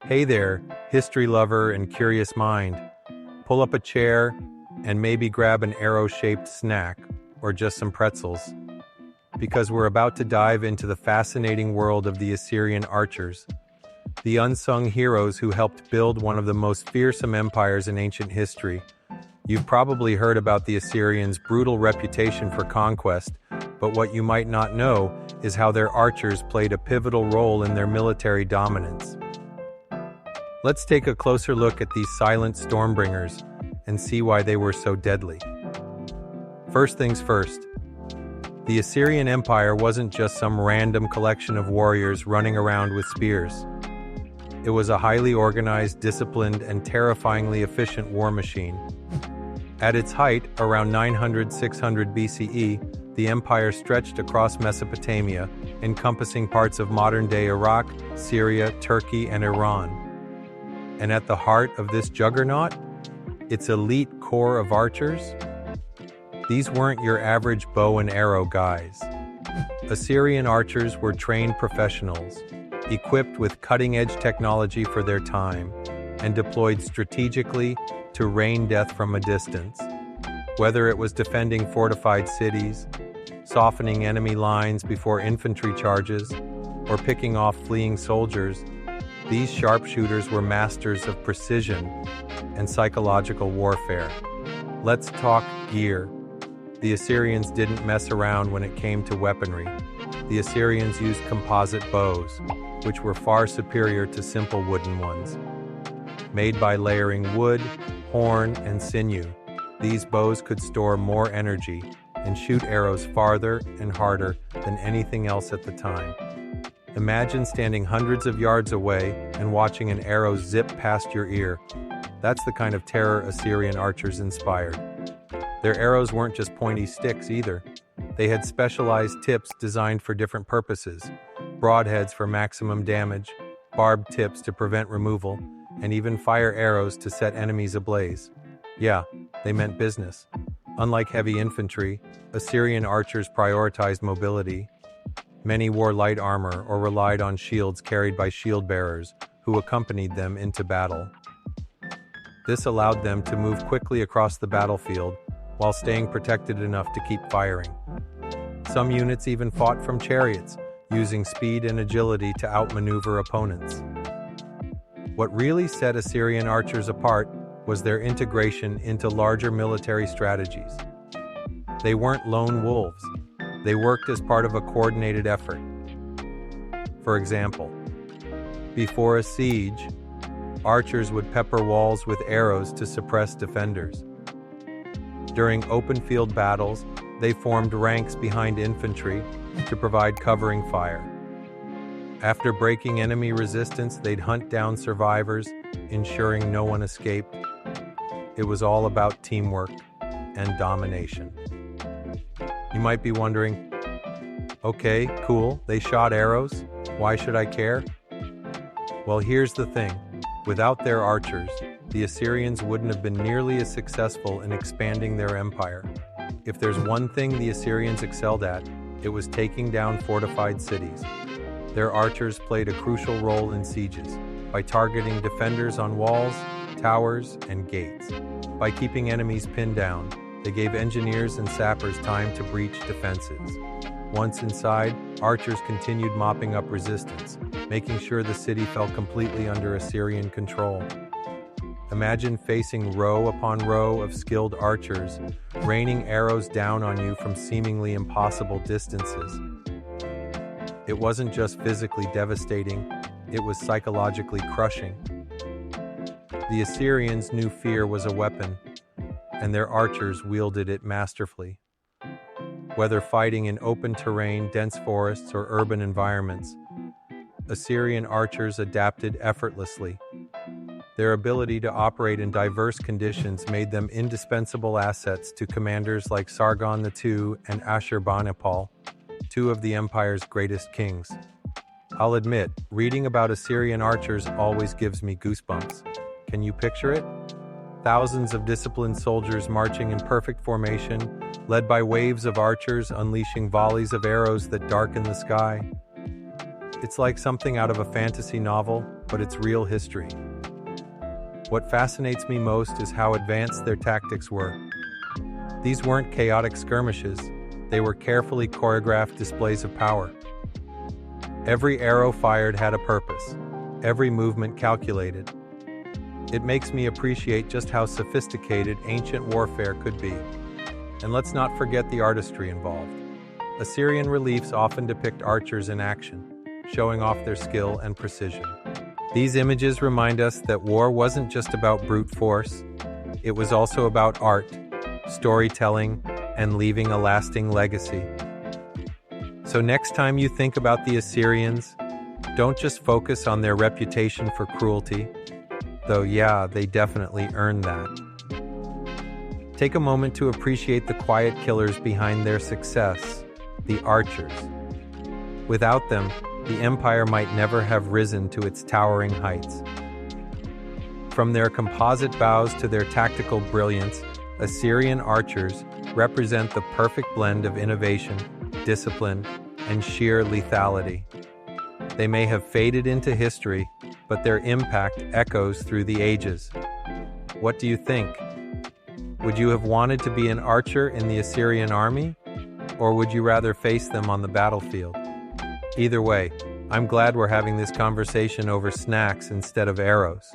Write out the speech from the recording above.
Hey there, history lover and curious mind. Pull up a chair and maybe grab an arrow-shaped snack or just some pretzels, because we're about to dive into the fascinating world of the Assyrian Archers, the unsung heroes who helped build one of the most fearsome empires in ancient history. You've probably heard about the Assyrians' brutal reputation for conquest, but what you might not know is how their archers played a pivotal role in their military dominance. Let's take a closer look at these silent stormbringers and see why they were so deadly. First things first, the Assyrian Empire wasn't just some random collection of warriors running around with spears. It was a highly organized, disciplined, and terrifyingly efficient war machine. At its height, around 900–600 BCE, the empire stretched across Mesopotamia, encompassing parts of modern-day Iraq, Syria, Turkey, and Iran. And at the heart of this juggernaut, its elite core of archers? These weren't your average bow and arrow guys. Assyrian archers were trained professionals, equipped with cutting-edge technology for their time, and deployed strategically to rain death from a distance. Whether it was defending fortified cities, softening enemy lines before infantry charges, or picking off fleeing soldiers, these sharpshooters were masters of precision and psychological warfare. Let's talk gear. The Assyrians didn't mess around when it came to weaponry. The Assyrians used composite bows, which were far superior to simple wooden ones. Made by layering wood, horn, and sinew, these bows could store more energy and shoot arrows farther and harder than anything else at the time. Imagine standing hundreds of yards away and watching an arrow zip past your ear. That's the kind of terror Assyrian archers inspired. Their arrows weren't just pointy sticks either. They had specialized tips designed for different purposes: broadheads for maximum damage, barbed tips to prevent removal, and even fire arrows to set enemies ablaze. Yeah, they meant business. Unlike heavy infantry, Assyrian archers prioritized mobility. Many wore light armor or relied on shields carried by shield bearers who accompanied them into battle. This allowed them to move quickly across the battlefield while staying protected enough to keep firing. Some units even fought from chariots, using speed and agility to outmaneuver opponents. What really set Assyrian archers apart was their integration into larger military strategies. They weren't lone wolves. They worked as part of a coordinated effort. For example, before a siege, archers would pepper walls with arrows to suppress defenders. During open field battles, they formed ranks behind infantry to provide covering fire. After breaking enemy resistance, they'd hunt down survivors, ensuring no one escaped. It was all about teamwork and domination. You might be wondering, okay, cool, they shot arrows. Why should I care? Well, here's the thing. Without their archers, the Assyrians wouldn't have been nearly as successful in expanding their empire. If there's one thing the Assyrians excelled at, it was taking down fortified cities. Their archers played a crucial role in sieges by targeting defenders on walls, towers, and gates. By keeping enemies pinned down, they gave engineers and sappers time to breach defenses. Once inside, archers continued mopping up resistance, making sure the city fell completely under Assyrian control. Imagine facing row upon row of skilled archers, raining arrows down on you from seemingly impossible distances. It wasn't just physically devastating, it was psychologically crushing. The Assyrians knew fear was a weapon, and their archers wielded it masterfully. Whether fighting in open terrain, dense forests, or urban environments, Assyrian archers adapted effortlessly. Their ability to operate in diverse conditions made them indispensable assets to commanders like Sargon II and Ashurbanipal, two of the empire's greatest kings. I'll admit, reading about Assyrian archers always gives me goosebumps. Can you picture it? Thousands of disciplined soldiers marching in perfect formation, led by waves of archers unleashing volleys of arrows that darken the sky. It's like something out of a fantasy novel, but it's real history. What fascinates me most is how advanced their tactics were. These weren't chaotic skirmishes, they were carefully choreographed displays of power. Every arrow fired had a purpose, every movement calculated. It makes me appreciate just how sophisticated ancient warfare could be. And let's not forget the artistry involved. Assyrian reliefs often depict archers in action, showing off their skill and precision. These images remind us that war wasn't just about brute force, it was also about art, storytelling, and leaving a lasting legacy. So next time you think about the Assyrians, don't just focus on their reputation for cruelty, though yeah, they definitely earned that. Take a moment to appreciate the quiet killers behind their success, the archers. Without them, the empire might never have risen to its towering heights. From their composite bows to their tactical brilliance, Assyrian archers represent the perfect blend of innovation, discipline, and sheer lethality. They may have faded into history, but their impact echoes through the ages. What do you think? Would you have wanted to be an archer in the Assyrian army? Or would you rather face them on the battlefield? Either way, I'm glad we're having this conversation over snacks instead of arrows.